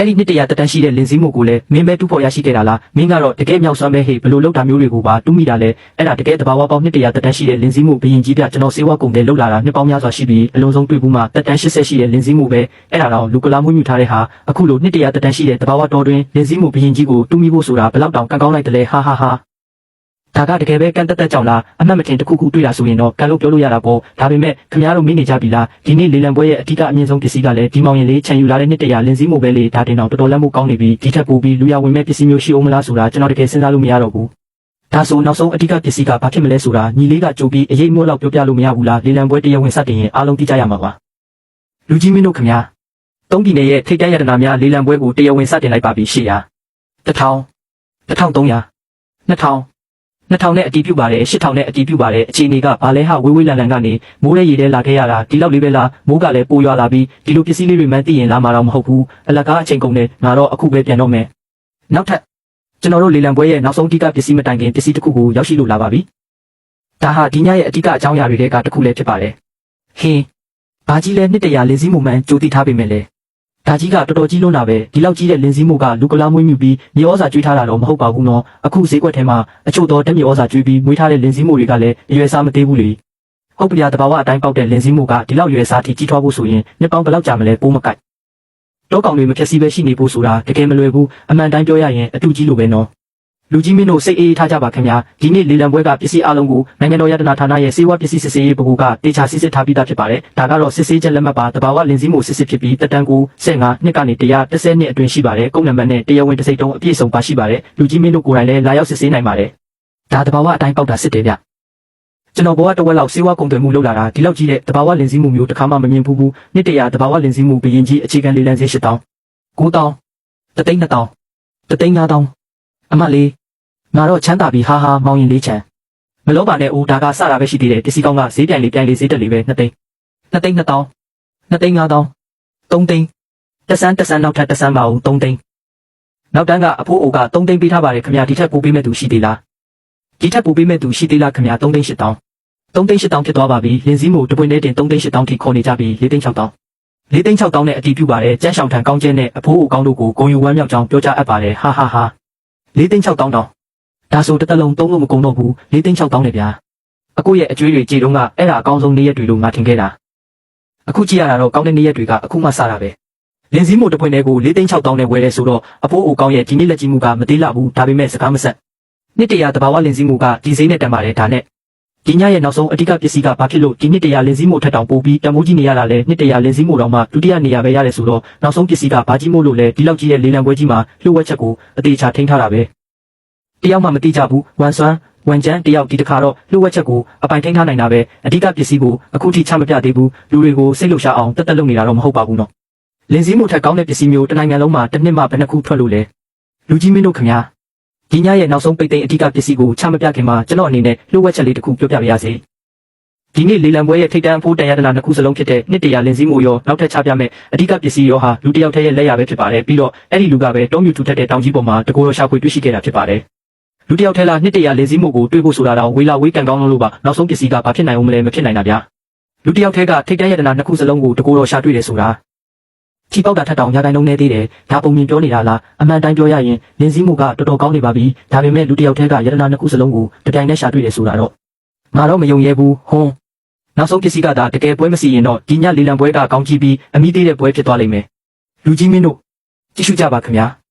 အဲ့ဒီနှစ်တရာတက်တန်းရှိတဲ့လင်းစည်းမှုကိုလည်းမင်းပဲတူဖို့ရရှိခဲ့တာလားမင်းကတော့တကယ်မြောက်စွမ်းပဲဟေ့ဘလို့လောက်တာမျိုးတွေကိုပါတူးမိတာလဲအဲ့ဒါတကယ်တဘာဝပေါင်းနှစ်တရာတက်တန်းရှိတဲ့လင်းစည်းမှုဘရင်ကြီးပြကျွန်တော်စေဝါကုန်တယ်လောက်လာတာနှစ်ပေါင်းများစွာရှိပြီးအလုံးစုံတွေ့ဘူးမှတက်တန်း80ရှိတဲ့လင်းစည်းမှုပဲအဲ့ဒါတော့လူကလာမှုမြူထားတဲ့ဟာအခုလိုနှစ်တရာတက်တန်းရှိတဲ့တဘာဝတော်တွင်လင်းစည်းမှုဘရင်ကြီးကိုတူးမိဖို့ဆိုတာဘလောက်တောင်ကံကောင်းလိုက်တယ်လဲဟာဟာဟာဒါကတကယ်ပဲကန့်တက်ကြောင်လားအမှတ်မတင်တစ်ခုခုတွေ့တာဆိုရင်တော့ကံလို့ပြောလို့ရတာပေါ့ဒါပေမဲ့ခင်ဗျားတို့မိနေကြပြီလားဒီနေ့လေလံပွဲရဲ့အဓိကအမြင့်ဆုံးပစ္စည်းကလည်းဒီမောင်ရင်လေးခြံယူလာတဲ့နှစ်တရာလင်းစည်းမှုပဲလေဒါတင်တော့တော်တော်လက်မှုကောင်းနေပြီဒီထက်ပိုပြီးလူရဝင်မဲ့ပစ္စည်းမျိုးရှိအောင်မလားဆိုတာကျွန်တော်တကယ်စဉ်းစားလို့မရတော့ဘူးဒါဆိုနောက်ဆုံးအဓိကပစ္စည်းကဘာဖြစ်မလဲဆိုတာညီလေးကကြိုပြီးအရေးမို့လောက်ပြောပြလို့မရဘူးလားလေလံပွဲတရားဝင်စတင်ရင်အားလုံးသိကြရမှာပါလူကြီးမင်းတို့ခင်ဗျာသုံးပြည်နယ်ရဲ့ထိပ်တန်းရတနာများလေလံပွဲကိုတရားဝင်စတင်လိုက်ပါပြီ800 1000 1300 2000 2000နဲ့အတီးပြုပါတယ်8000နဲ့အတီးပြုပါတယ်အခြေအနေကဘာလဲဟာဝေးဝေးလန်လန်ကနေမိုးရဲရေထဲလာခဲ့ရတာဒီလောက်လေးပဲလားမိုးကလည်းပိုရွာလာပြီးဒီလိုပစ္စည်းလေးတွေမှန်းသိရင်လာမှာတော့မဟုတ်ဘူးအလကားအချိန်ကုန်နေငါတော့အခုပဲပြန်တော့မယ်နောက်ထပ်ကျွန်တော်တို့လေလံပွဲရဲ့နောက်ဆုံးအဓိကပစ္စည်းမတိုင်ခင်ပစ္စည်းတစ်ခုကိုရောက်ရှိလို့လာပါပြီဒါဟာဒီညရဲ့အဓိကအကြောင်းအရာတွေကတစ်ခုလည်းဖြစ်ပါတယ်ဟင်းဘာကြီးလဲနှစ်တရာလင်းစည်းမှုမှန်ကြိုသိထားပေမဲ့လေဒါကြီးကတော်တော်ကြီးလွန်းတာပဲဒီလောက်ကြီးတဲ့လင်းစည်းမှုကလူကလားမွေးမြူပြီးမြေဩဇာကျွေးထားတာတော့မဟုတ်ပါဘူးနော်အခုဈေးကွက်ထဲမှာအချို့သောတက်မြေဩဇာကျွေးပြီးမွေးထားတဲ့လင်းစည်းမှုတွေကလည်းအရွယ်စားမသေးဘူးလေဟုတ်ပြတဘာဝအတိုင်းပေါက်တဲ့လင်းစည်းမှုကဒီလောက်ရွယ်စားထိကြီးထွားဖို့ဆိုရင်နှစ်ပေါင်းဘယ်လောက်ကြာမလဲပိုးမကိုက်တောကောင်တွေမဖြစ်စီပဲရှိနေဖို့ဆိုတာတကယ်မလွယ်ဘူးအမှန်တိုင်းပြောရရင်အတူကြီးလိုပဲနော်လူကြီးမင်းတို့စိတ်အေးထားကြပါခင်ဗျာဒီနေ့လေလံပွဲကပစ္စည်းအလုံးကိုနိုင်ငံတော်ရတနာဌာနရဲ့စေဝါပစ္စည်းစစ်ဆေးရေးဘုတ်ကတေချာစစ်စစ်ထားပြီးသားဖြစ်ပါတယ်ဒါကတော့စစ်ဆေးချက်လက်မှတ်ပါတဘာဝလင်းစည်းမှုစစ်စစ်ဖြစ်ပြီးတက်တန်းကို15နှစ်ကနေ130နှစ်အတွင်းရှိပါတယ်ကုန်းနံပါတ်နဲ့တရားဝင်တစ်စိတ်တုံးအပြည့်စုံပါရှိပါတယ်လူကြီးမင်းတို့ကိုယ်တိုင်လည်းလာရောက်စစ်ဆေးနိုင်ပါတယ်ဒါတဘာဝအတိုင်းပေါက်တာစစ်တယ်ဗျကျွန်တော်ဘောကတဝက်လောက်စေဝါကုန်သွယ်မှုလုပ်လာတာဒီလောက်ကြီးတဲ့တဘာဝလင်းစည်းမှုမျိုးတစ်ခါမှမမြင်ဘူးနှစ်တရာတဘာဝလင်းစည်းမှုဘရင်ကြီးအခြေခံလေလံစည်း8000 9000 12000 15000အမလေးငါတော့ချမ်းသာပြီဟာဟာမောင်ရင်လေးချမ်းမလုံးပါနဲ့ဦးဒါကစတာပဲရှိသေးတယ်ပစ္စည်းကောင်းကဈေးပြိုင်လေးဈေးတက်လေးပဲ2သိန်း2သိန်း2000 2သိန်း5000 3သိန်းတဆန်းနောက်ထပ်တဆန်းပါဦး3သိန်းနောက်တန်းကအဖိုးအိုက3သိန်းပေးထားပါတယ်ခင်ဗျာဒီထက်ပိုပေးမဲ့သူရှိသေးလားဒီထက်ပိုပေးမဲ့သူရှိသေးလားခင်ဗျာ3သိန်း8000 3သိန်း8000ဖြစ်သွားပါပြီလင်းစည်းမှုတပွင့်နဲ့တင်3သိန်း8000ထိခေါ်နေကြပြီ4သိန်း6000 4သိန်း6000နဲ့အတီးပြုပါတယ်ကျန်းဆောင်ထံကောင်းကျဲနဲ့အဖိုးအိုကောင်းတို့ကိုဂုံယူဝမ်းမြောက်ကြောင်းပြောကြားအပ်ပါတယ်ဟာဟာဟာ4သိန်း6000တောင်းဒါဆိုတစ်သက်လုံးသုံးလို့မကုန်တော့ဘူး4သိန်း6000နဲ့ဗျာအကိုရဲ့အကျွေးတွေကြေတုံးကအဲ့ဒါအကောင်းဆုံးနေ့ရက်တွေလို့ငါထင်ခဲ့တာအခုကြည့်ရတာတော့ကောင်းတဲ့နေ့ရက်တွေကအခုမှစတာပဲလင်းစည်းမို့တပွင့်တွေကို4သိန်း6000နဲ့ဝယ်ရဲဆိုတော့အဖိုးအိုကောင်းရဲ့ဒီနေ့လက်ကြီးမှုကမသေးလောက်ဘူးဒါပေမဲ့စကားမဆက်နှစ်တရာတဘာဝလင်းစည်းမှုကဒီစိမ့်နဲ့တန်ပါတယ်ဒါနဲ့ဒီညရဲ့နောက်ဆုံးအဓိကပစ္စည်းကဘာဖြစ်လို့ဒီနှစ်တရာလင်းစည်းမှုထက်တောင်ပိုပြီးတမိုးကြီးနေရတာလဲနှစ်တရာလင်းစည်းမှုတော့မှဒုတိယနေရာပဲရတယ်ဆိုတော့နောက်ဆုံးပစ္စည်းကဘာကြီးမို့လို့လဲဒီလောက်ကြီးရဲ့လေလံပွဲကြီးမှာလှုပ်ဝက်ချက်ကိုအသေးချာထိန်းထားတာပဲတယောက်မှမသိကြဘူးဝန်စွမ်းဝန်ကျန်းတယောက်ဒီတစ်ခါတော့လှုပ်ဝက်ချက်ကိုအပိုင်ထိန်းထားနိုင်တာပဲအဓိကပစ္စည်းကိုအခုထိချမပြသေးဘူးလူတွေကိုစိတ်လှုပ်ရှားအောင်တက်လုပ်နေတာတော့မဟုတ်ပါဘူးနော်လင်းစည်းမှုထက်ကောင်းတဲ့ပစ္စည်းမျိုးတစ်နိုင်ငံလုံးမှာတစ်နှစ်မှဘယ်နှခုထွက်လို့လဲလူကြီးမင်းတို့ခင်ဗျာဒီညရဲ့နောက်ဆုံးပိတ်သိမ်းအဓိကပစ္စည်းကိုချမပြခင်မှာကျွန်တော်အနေနဲ့လှုပ်ဝက်ချက်လေးတစ်ခုပြောပြပါရစေဒီနေ့လေလံပွဲရဲ့ထိပ်တန်းအဖို့တန်ရတနာနှစ်ခုစလုံးဖြစ်တဲ့နှစ်တရာလင်းစည်းမှုရောနောက်ထပ်ချပြမဲ့အဓိကပစ္စည်းရောဟာလူတစ်ယောက်တည်းရဲ့လက်ရပဲဖြစ်ပါတယ်ပြီးတော့အဲ့ဒီလူကပဲတောမြူထူထက်တဲ့တောင်ကြီးပေါ်မှာတကိုယ်ရောရှာဖွေတွေ့ရှိခဲ့တာဖြစ်ပါတယ်လူတစ်ယောက်ထဲလာနှစ်တရာလင်းစည်းမှုကိုတွေ့ဖို့ဆိုတာတော့ဝေလာဝေးကန်ကောင်းလို့ပါနောက်ဆုံးပစ္စည်းကဘာဖြစ်နိုင်အောင်မလဲမဖြစ်နိုင်တာဗျာလူတစ်ယောက်ထဲကထိပ်တန်းရတနာနှစ်ခုစလုံးကိုတကိုယ်ရောရှာတွေ့တယ်ဆိုတာချီပေါက်တာထက်တောင်ညာတိုင်းလုံးနေသေးတယ်ဒါပုံမြင်ပြောနေတာလားအမှန်တိုင်းပြောရရင်လင်းစည်းမှုကတော်တော်ကောင်းနေပါပြီဒါပေမဲ့လူတစ်ယောက်ထဲကရတနာနှစ်ခုစလုံးကိုတပြိုင်တည်းရှာတွေ့တယ်ဆိုတာတော့ငါတော့မယုံရဲဘူးဟွန်းနောက်ဆုံးပစ္စည်းကဒါတကယ်ပွဲမစီရင်တော့ဒီညလေလံပွဲကကောင်းကြည့်ပြီးအမိသေးတဲ့ပွဲဖြစ်သွားလိမ့်မယ်လူကြီးမင်းတို့ကြည့်ရှုကြပါခင်ဗျာ